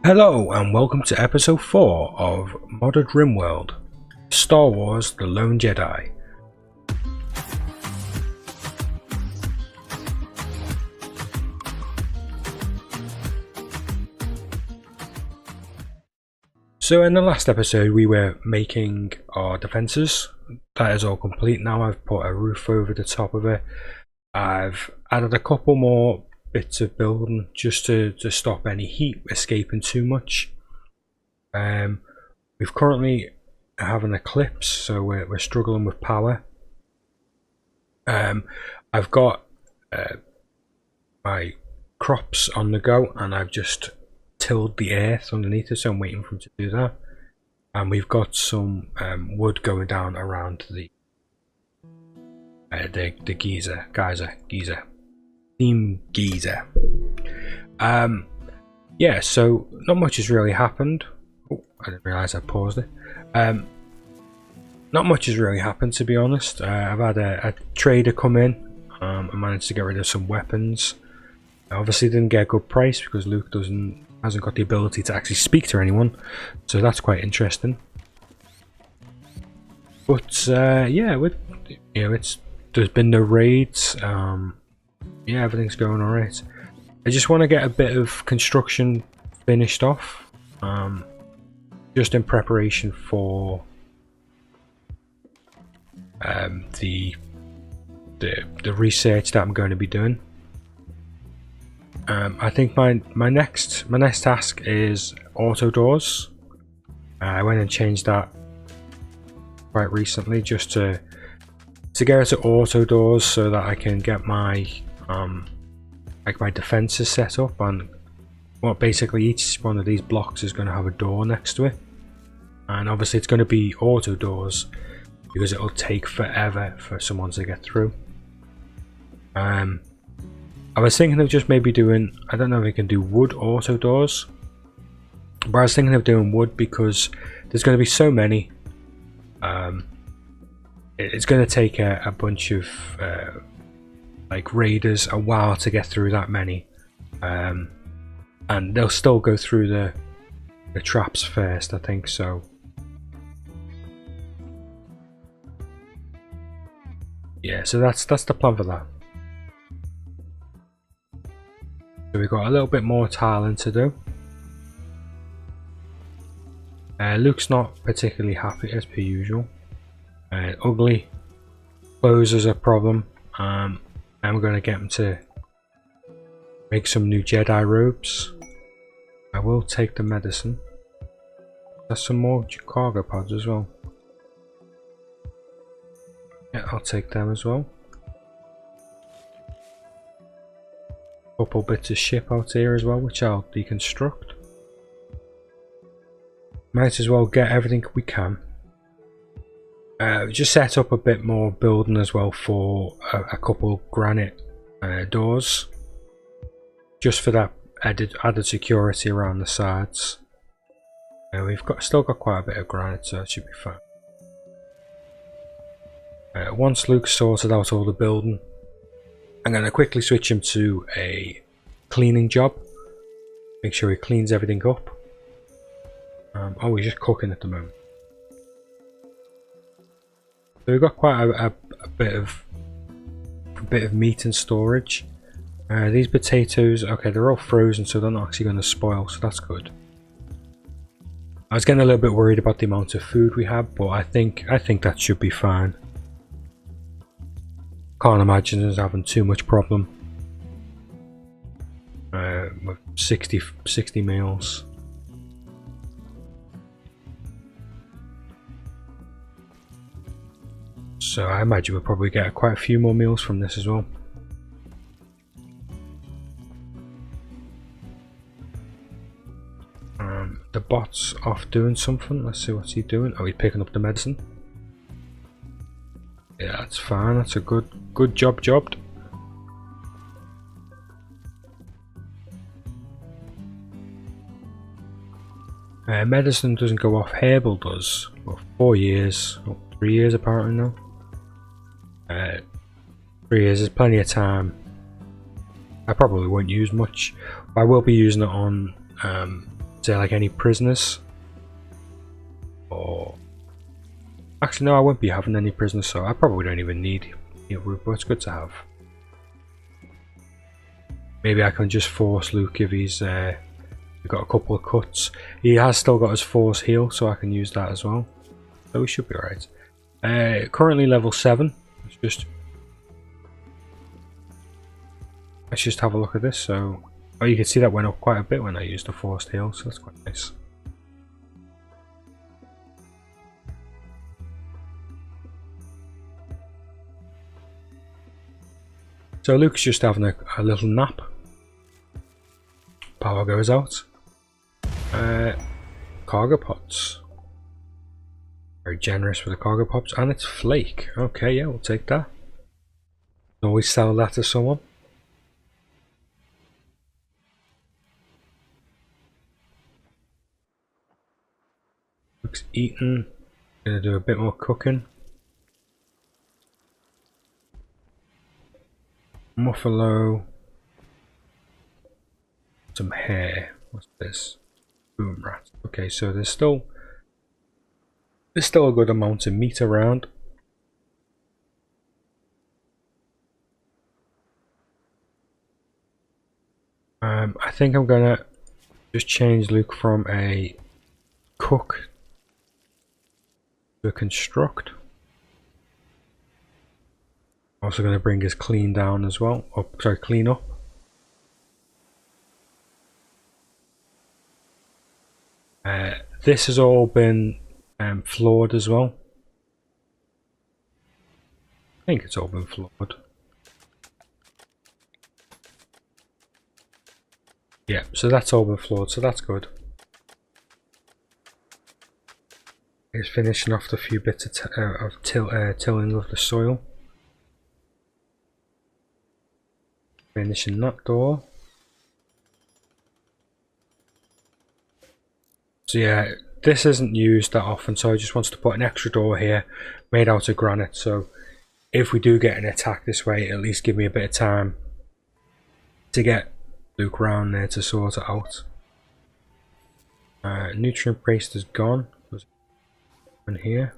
Hello and welcome to episode 4 of Modded Rimworld, Star Wars The Lone Jedi. So in the last episode we were making our defences. That is all complete now. I've put a roof over the top of it. I've added a couple more bits of building just to stop any heat escaping too much. We've currently have an eclipse, so we're struggling with power. I've got my crops on the go and I've just tilled the earth underneath it, so I'm waiting for him to do that. And we've got some wood going down around the geyser. Team Geyser. Yeah, so not much has really happened. Oh, I didn't realise I paused it. Not much has really happened, to be honest. I've had a trader come in. I managed to get rid of some weapons. I obviously didn't get a good price because Luke hasn't got the ability to actually speak to anyone, so that's quite interesting. But yeah, there's been no raids. Yeah, everything's going alright. I just want to get a bit of construction finished off, just in preparation for the research that I'm going to be doing. I think my next task is auto doors. I went and changed that quite recently just to get it to auto doors so that I can get my my defenses set up, and basically each one of these blocks is going to have a door next to it, and obviously it's going to be auto doors because it'll take forever for someone to get through. I was thinking of just maybe doing, I don't know if we can do wood auto doors, but I was thinking of doing wood because there's going to be so many. It's going to take a bunch of like raiders a while to get through that many, and they'll still go through the traps first, I think. So yeah, so that's the plan for that. So we've got a little bit more tiling to do. Luke's not particularly happy as per usual. Ugly clothes is a problem. I'm going to get him to make some new Jedi robes. I will take the medicine. There's some more cargo pods as well. Yeah, I'll take them as well. Couple bits of ship out here as well, which I'll deconstruct. Might as well get everything we can. Just set up a bit more building as well for a couple granite doors, just for that added security around the sides. We've still got quite a bit of granite, so it should be fine. Once Luke's sorted out all the building, I'm going to quickly switch him to a cleaning job. Make sure he cleans everything up. Oh, he's just cooking at the moment. So we've got quite a bit of meat in storage. These potatoes, okay, they're all frozen, so they're not actually going to spoil, so that's good. I was getting a little bit worried about the amount of food we have, but I think that should be fine. Can't imagine us having too much problem with 60 meals. So I imagine we'll probably get quite a few more meals from this as well. The bot's off doing something. Let's see what's he doing. Oh, he's picking up the medicine. Yeah, that's fine. That's a good job jobbed. Medicine doesn't go off. Herbal does. Well, 4 years. Oh, 3 years apparently now. 3 years is plenty of time. I probably won't use much, but I will be using it on say like any prisoners. Or actually no, I won't be having any prisoners, so I probably don't even need a root, but it's good to have. Maybe I can just force Luke if he's got a couple of cuts. He has still got his force heal, so I can use that as well. So we should be alright. Currently level 7. Let's just have a look at this. So, oh, you can see that went up quite a bit when I used the forced heal, so that's quite nice. So Luke's just having a little nap. Power goes out. Cargo pods. Very generous with the cargo pods, and it's flake. Okay, yeah, we'll take that. Always sell that to someone. Luke's eating. Gonna do a bit more cooking. Muffalo. Some hair. What's this? Boom rat. Okay, so there's still a good amount of meat around. I think I'm gonna just change Luke from a cook to a construct. Also going to bring his clean down as well. Oh, sorry, clean up. This has all been floored as well. I think it's all been floored. Yeah, so that's all been floored, so that's good. He's finishing off the few bits of tilling of the soil. Finishing that door. So yeah, this isn't used that often, so I just wanted to put an extra door here made out of granite, so if we do get an attack this way, at least give me a bit of time to get Luke round there to sort it out. Nutrient paste is gone. And here.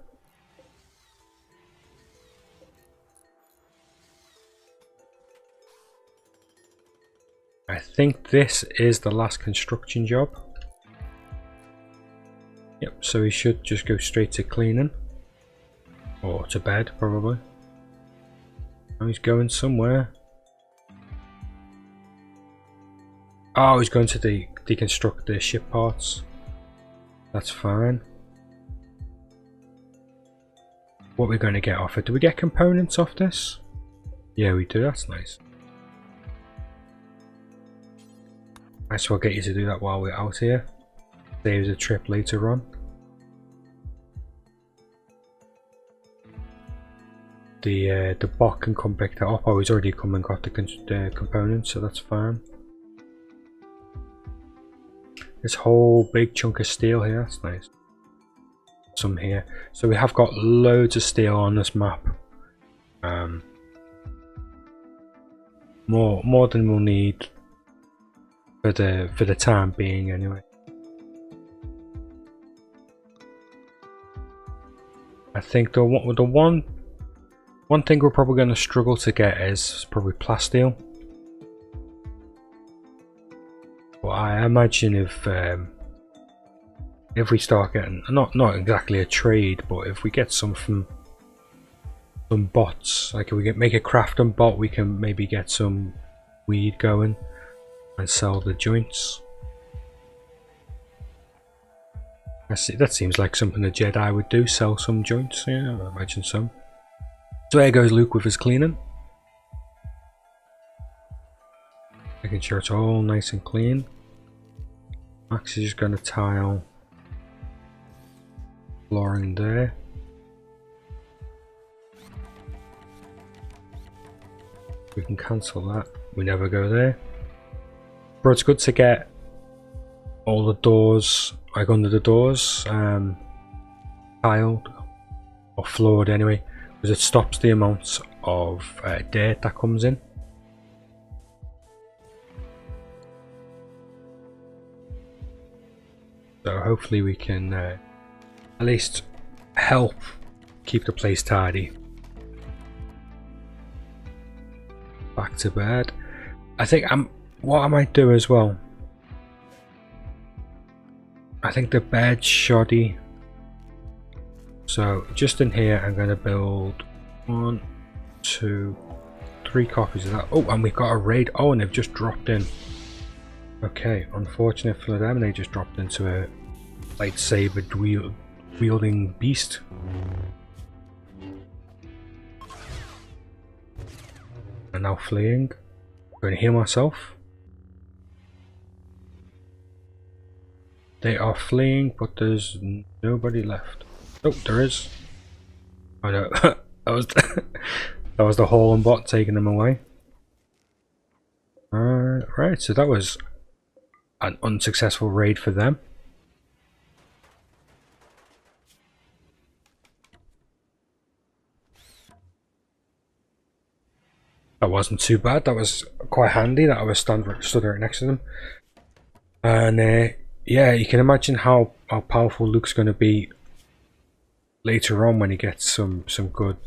I think this is the last construction job. Yep, so he should just go straight to cleaning. Or to bed, probably. Oh, he's going somewhere. Oh, he's going to deconstruct the ship parts. That's fine. What we're going to get off it? Do we get components off this? Yeah, we do. That's nice. Nice, we'll get you to do that while we're out here. Saves a trip later on. The bot can come pick that up. Oh, he's already come and got the components, so that's fine. This whole big chunk of steel here, that's nice. Some here, so we have got loads of steel on this map. More than we'll need for the time being, anyway. I think the one thing we're probably going to struggle to get is probably plasteel. But I imagine if we start getting not exactly a trade, but if we get some from some bots, like if we make a crafting bot, we can maybe get some weed going and sell the joints. That seems like something a Jedi would do, sell some joints. Yeah, I imagine some. So there goes Luke with his cleaning. Making sure it's all nice and clean. Max is just going to tile flooring there. We can cancel that. We never go there. But it's good to get all the doors, like under the doors, tiled or floored anyway, because it stops the amount of dirt that comes in. So hopefully we can at least help keep the place tidy. Back to bed. I think what I might do as well, I think the bed's shoddy. So just in here I'm going to build 1, 2, 3 copies of that. Oh, and we've got a raid. Oh, and they've just dropped in. Okay, unfortunate for them, they just dropped into a lightsaber wielding beast. And now fleeing. I'm going to heal myself. They are fleeing, but there's nobody left. Oh, there is. Oh no, that was the Hall and bot taking them away. Right, so that was an unsuccessful raid for them. That wasn't too bad. That was quite handy that I was stood right next to them. And yeah, you can imagine how powerful Luke's going to be later on when he gets some good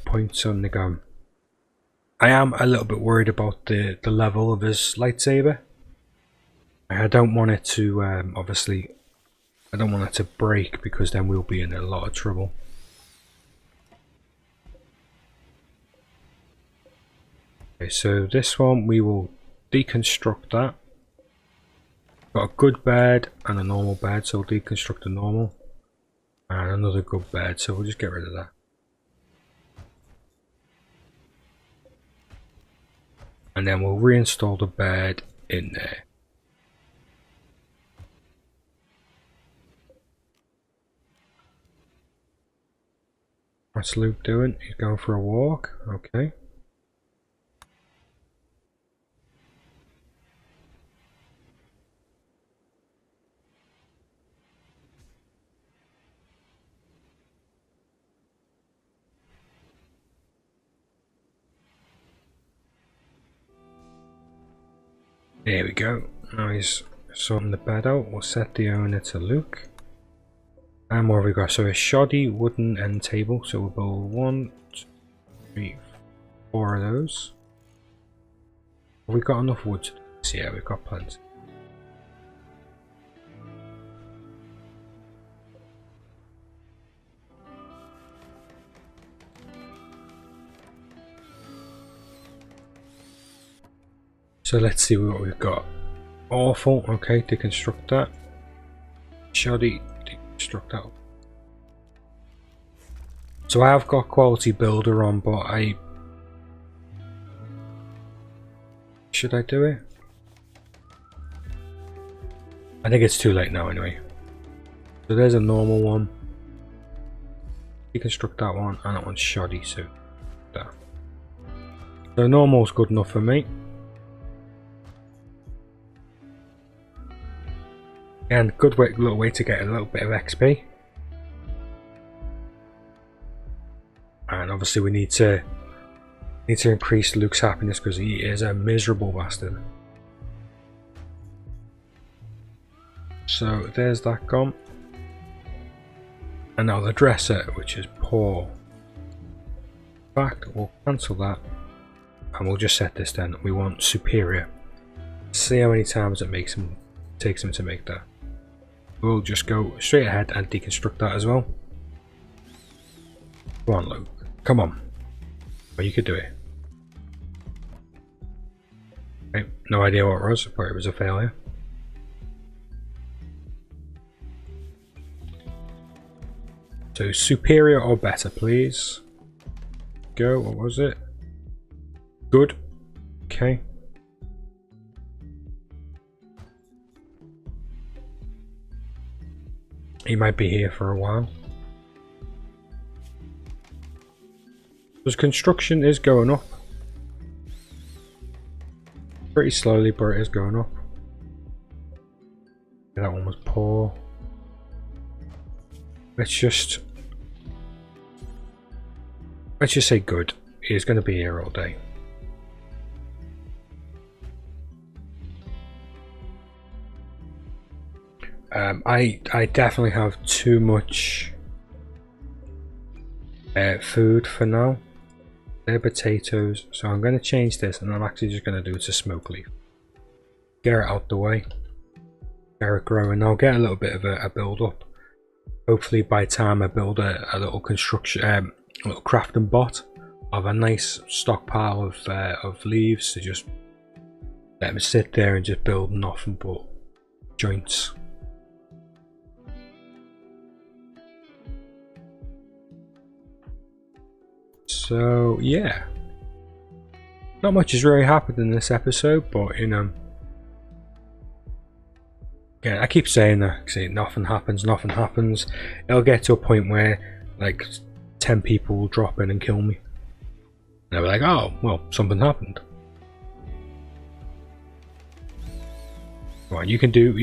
points on the gun. I am a little bit worried about the level of his lightsaber. I don't want it to obviously, I don't want it to break, because then we'll be in a lot of trouble. Okay, so this one we will deconstruct that. Got a good bed and a normal bed, so we'll deconstruct the normal. And another good bed, so we'll just get rid of that. And then we'll reinstall the bed in there. What's Luke doing? He's going for a walk. Okay. There we go. Now he's sorting the bed out. We'll set the owner to Luke. And what have we got? So a shoddy wooden end table. So we'll build 1, 2, 3, 4 of those. Have we got enough wood? So yeah, we've got plenty. So let's see what we've got. Awful, okay, deconstruct that. Shoddy, deconstruct that. So I have got quality builder on, but should I do it? I think it's too late now anyway. So there's a normal one. Deconstruct that one, and that one's shoddy, so that. So normal's good enough for me. And good way, little way to get a little bit of XP. And obviously we need to increase Luke's happiness, because he is a miserable bastard. So there's that gone. And now the dresser, which is poor. In fact, we'll cancel that. And we'll just set this then. We want superior. See how many times it takes him to make that. We'll just go straight ahead and deconstruct that as well. Come on, Luke. Come on. Oh, you could do it. Okay, no idea what it was, but it was a failure. So superior or better, please. Go, what was it? Good. Okay. He might be here for a while. Because construction is going up. Pretty slowly, but it is going up. That one was poor. Let's just say good. He's going to be here all day. I definitely have too much food for now. They're potatoes, so I'm going to change this, and I'm actually just going to do it to smoke leaf. Get it out the way. Get it growing. I'll get a little bit of a build up. Hopefully by the time I build a little construction, a little crafting bot, I'll have a nice stockpile of leaves to just let them sit there and just build nothing but joints. So yeah, not much has really happened in this episode, but you know, yeah, I keep saying that, saying nothing happens, nothing happens. It'll get to a point where like 10 people will drop in and kill me, and I'll be like, oh well, something happened. Well, you can do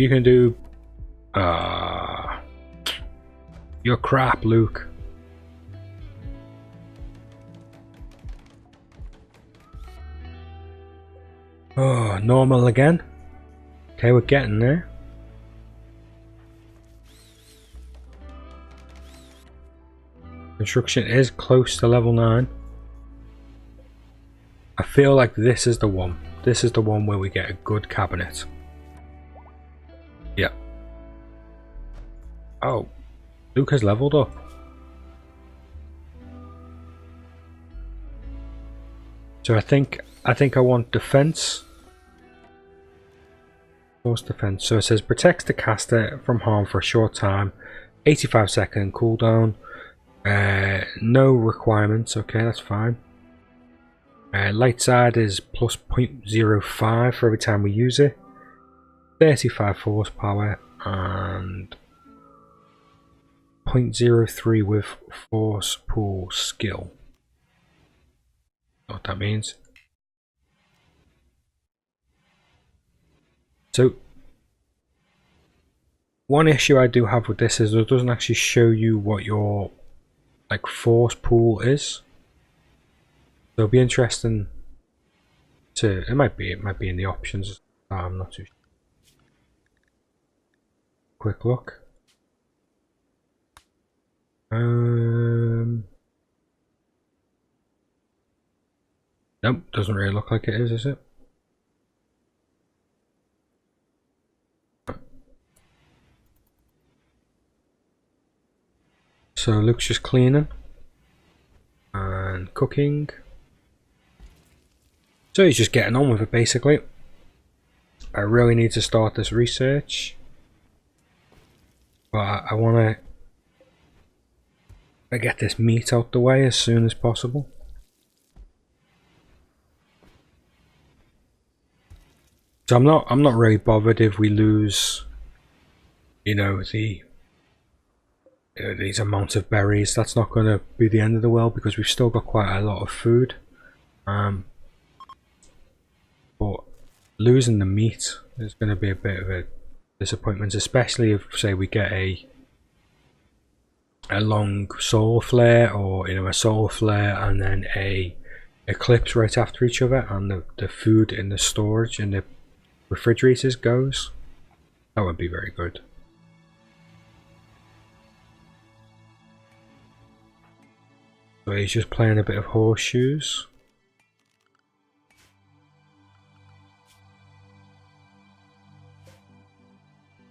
you're crap, Luke. Oh, normal again. Okay, we're getting there. Construction is close to level 9. I feel like this is the one. This is the one where we get a good cabinet. Yeah. Oh, Luke has leveled up. So I think I want defense. Force defense. So it says protects the caster from harm for a short time. 85-second cooldown. No requirements. Okay, that's fine. Light side is plus 0.05 for every time we use it. 35 force power and 0.03 with force pool skill. What that means. So one issue I do have with this is it doesn't actually show you what your like force pool is. So it'll be interesting to it might be in the options. I'm not too sure. Quick look. Nope, doesn't really look like it is it? So Luke's just cleaning and cooking. So he's just getting on with it basically. I really need to start this research. But I want to get this meat out the way as soon as possible. So I'm not really bothered if we lose, you know, these amounts of berries. That's not going to be the end of the world because we've still got quite a lot of food. But losing the meat is going to be a bit of a disappointment, especially if, say, we get a long solar flare, or you know, a solar flare and then a eclipse right after each other, and the food in the storage in the refrigerators goes. That would be very good. So he's just playing a bit of horseshoes.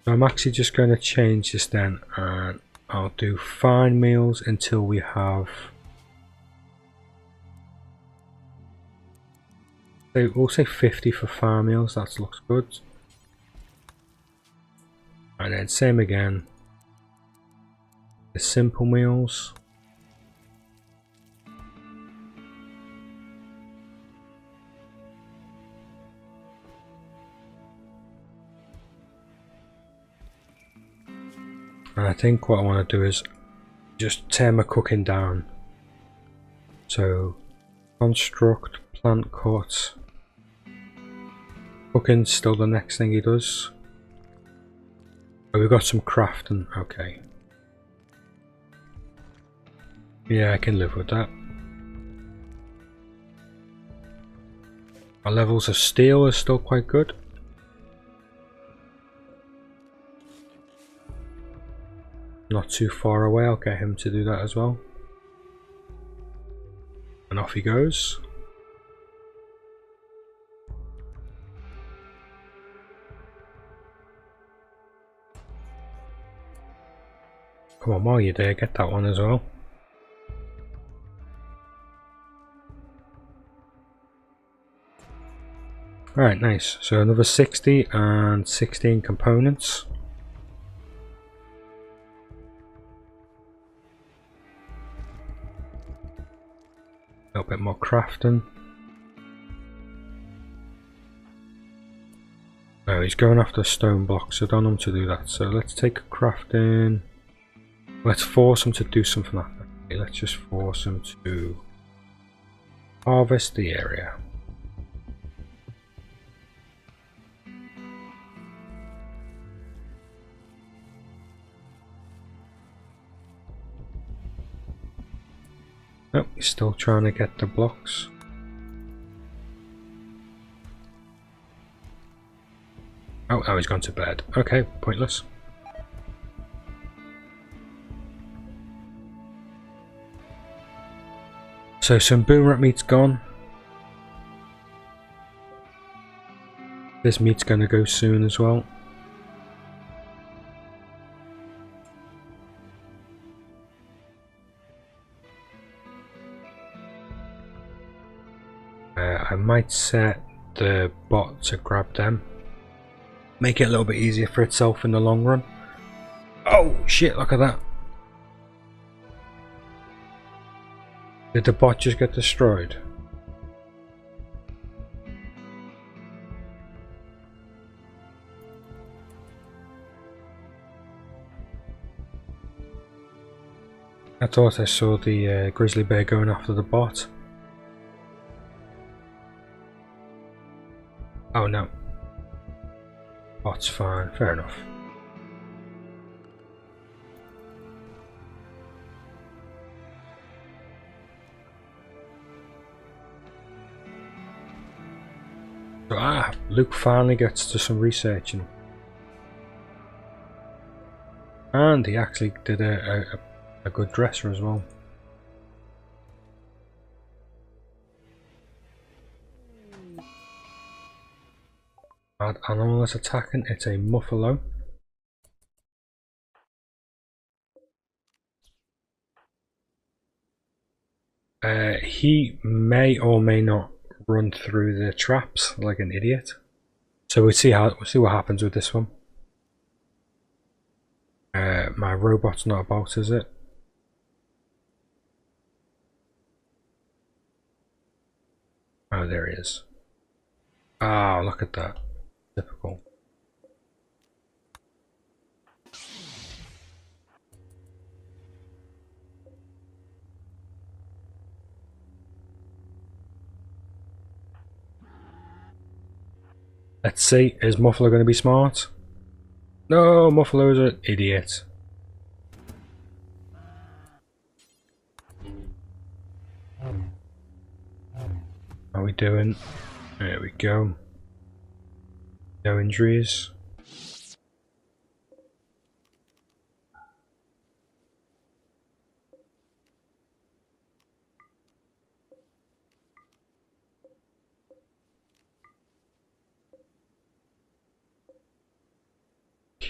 So I'm actually just going to change this then, and I'll do fine meals until we have, we'll say 50 for fine meals. That looks good. And then same again, the simple meals. And I think what I want to do is just tear my cooking down. So construct, plant, cut. Cooking's still the next thing he does. Oh, we've got some crafting. Okay. Yeah, I can live with that. Our levels of steel are still quite good. not too far away, I'll get him to do that as well. And off he goes. Come on, while you're there, get that one as well. Alright, nice. So another 60 and 16 components. A little bit more crafting. Oh, he's going after stone blocks, so I don't want him to do that. So let's take a crafting. Let's force him to do something like that. Okay, let's just force him to harvest the area. Nope, he's still trying to get the blocks. Oh, now he's gone to bed. Okay, pointless. So some boom rat meat's gone. This meat's gonna go soon as well. I might set the bot to grab them. Make it a little bit easier for itself in the long run. Oh shit, look at that. Did the bot just get destroyed? I thought I saw the grizzly bear going after the bot. Oh no. Bot's fine, fair enough. So, Luke finally gets to some researching. And he actually did a good dresser as well. Add animal is attacking, it's a muffalo. He may or may not run through the traps like an idiot. So we'll see what happens with this one. My robot's not about, is it? Oh, there he is. Ah, look at that. Typical. Let's see, is Muffalo going to be smart? No, Muffalo's an idiot. How are we doing? There we go. No injuries.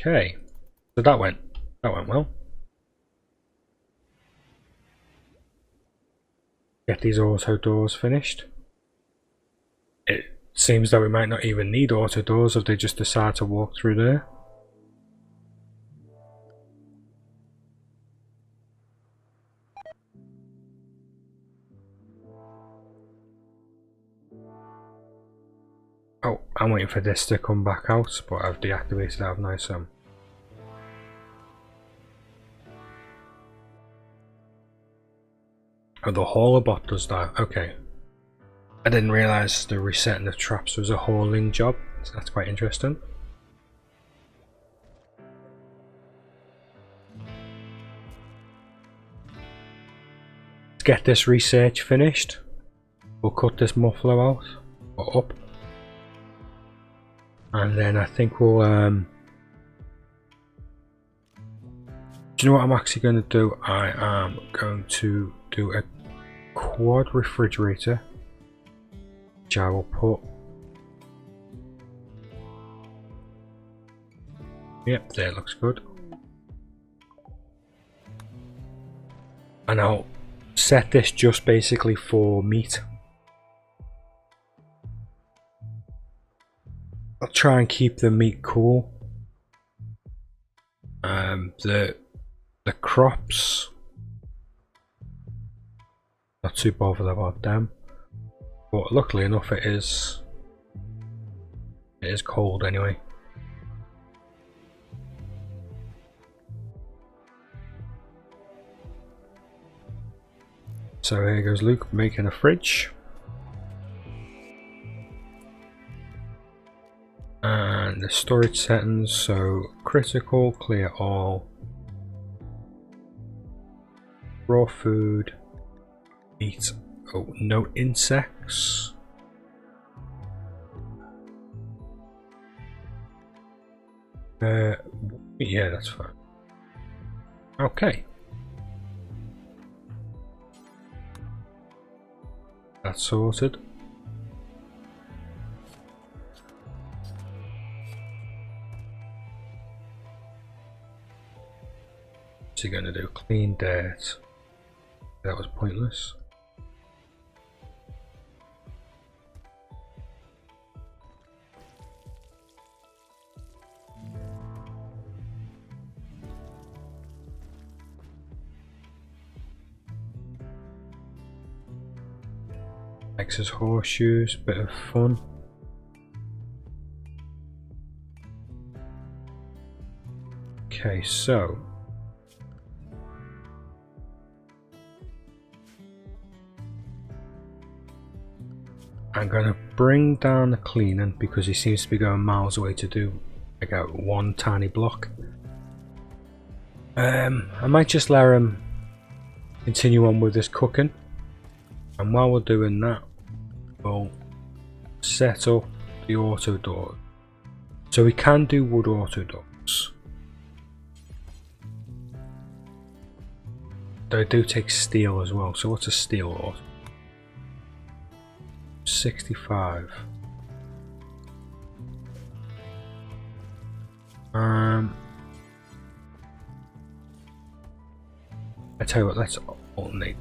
Okay, so that went well. Get these auto doors finished. It seems that we might not even need auto doors if they just decide to walk through there. Oh, I'm waiting for this to come back out, but I've deactivated it, haven't I? So oh, the hauler bot does that. Okay. I didn't realise the resetting of traps was a hauling job, so that's quite interesting. Let's get this research finished. We'll cut this muffalo out, or up. And then I think we'll Do you know what I'm actually going to do? I am going to do a quad refrigerator, which I will put. Yep, there, looks good. And I'll set this just basically for meat. I'll try and keep the meat cool. The crops, not too bothered about them, but luckily enough it is cold anyway. So here goes Luke making a fridge. And the storage settings, so critical, clear all, raw food, meat, oh, no insects. Yeah, that's fine. Okay. That's sorted. What's he gonna do? Clean dirt. That was pointless. Likes his horseshoes, bit of fun. Okay, so I'm gonna bring down the cleaning because he seems to be going miles away to do like a one tiny block. I might just let him continue on with this cooking, and while we're doing that, we'll set up the auto door. So we can do wood auto doors. They do take steel as well. So what's a steel auto? 65. I tell you what, let's alternate.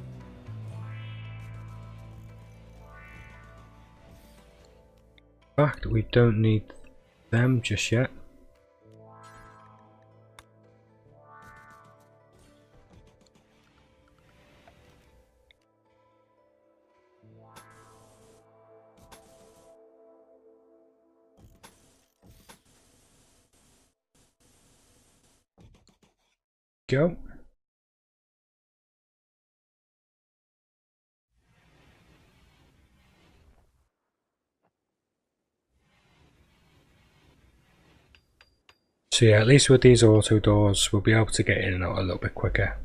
In fact, we don't need them just yet. Go. So yeah, at least with these auto doors, we'll be able to get in and out a little bit quicker.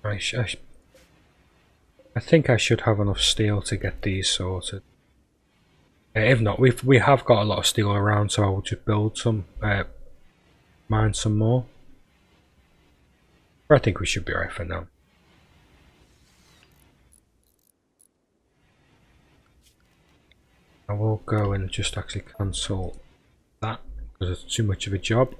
I think I should have enough steel to get these sorted. If not, we have got a lot of steel around, so I'll just build some, mine some more. But I think we should be right for now. I will go and just actually cancel that because it's too much of a job.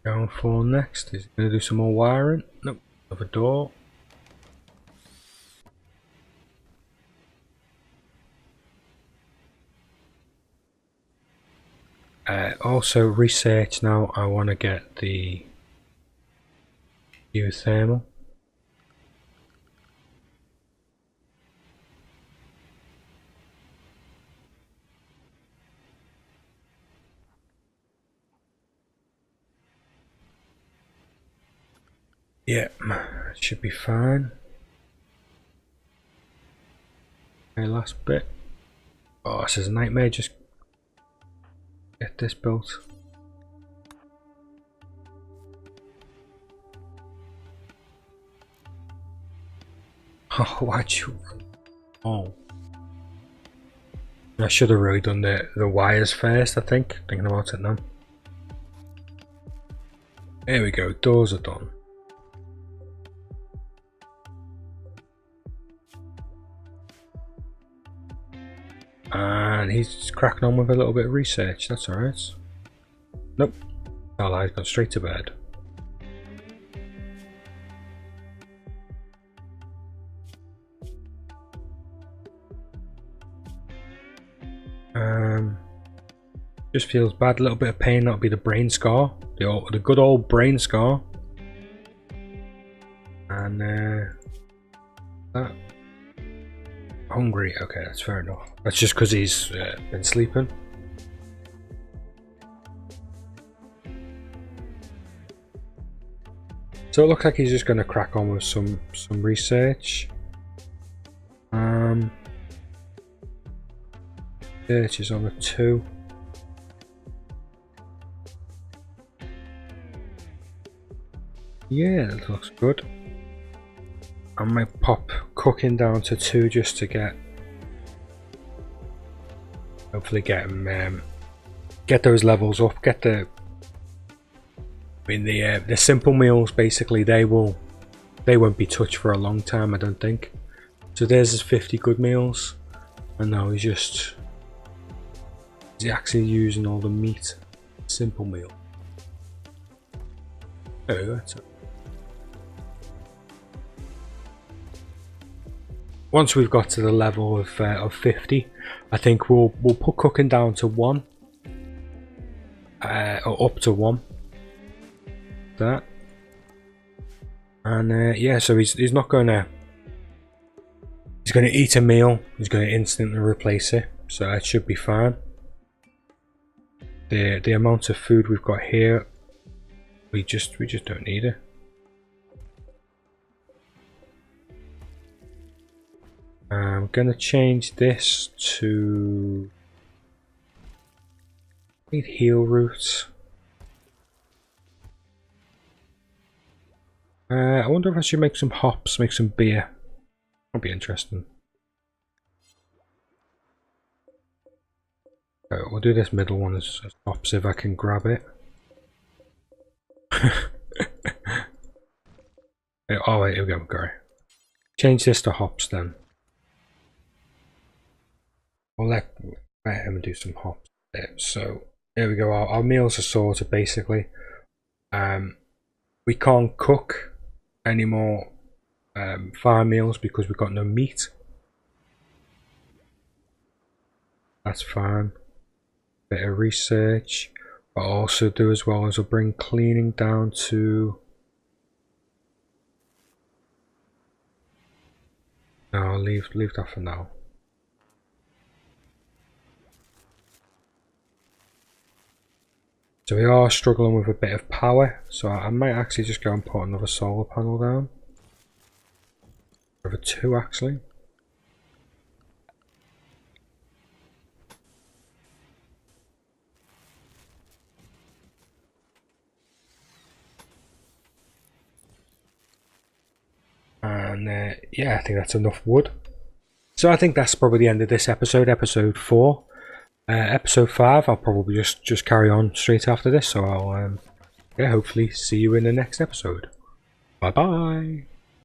Going for next, is he going to do some more wiring? Nope, another door. Also research now, I want to get the geothermal. Yeah, should be fine. Okay, last bit. Oh, this is a nightmare, just get this built. Oh, why'd you? Oh. I should have really done the wires first, I think. Thinking about it now. There we go, doors are done. And he's cracking on with a little bit of research, that's alright. Nope. Oh, he's gone straight to bed. Just feels bad, a little bit of pain, that'll be the brain scar. The good old brain scar. And that. Hungry, okay, that's fair enough. That's just because he's been sleeping. So it looks like he's just going to crack on with some research. Search is on a 2. Yeah, that looks good. I might pop cooking down to 2 just to hopefully get him, get those levels up. Get the simple meals basically. They won't be touched for a long time, I don't think. So there's his 50 good meals, and now he's actually using all the meat. Simple meal. Oh, that's it. Once we've got to the level of 50, I think we'll put cooking down to 1, or up to 1. That, and yeah, so he's not gonna. He's gonna eat a meal. He's gonna instantly replace it, so that should be fine. The amount of food we've got here, we just don't need it. I'm gonna change this to heal roots. I wonder if I should make some hops, make some beer. That'll be interesting. Okay, we'll do this middle one as hops if I can grab it. Oh wait, here we go, sorry. Change this to hops then. We'll let him do some hops there. So here we go, our meals are sorted basically. We can't cook any more farm meals because we've got no meat. That's fine. Bit of research. What I'll also do as well is I'll bring cleaning down to... No, I'll leave that for now. So we are struggling with a bit of power, so I might actually just go and put another solar panel down. Over 2 actually. And yeah, I think that's enough wood. So I think that's probably the end of this episode, episode 4. Episode 5, I'll probably just carry on straight after this, so I'll yeah, hopefully see you in the next episode. Bye bye.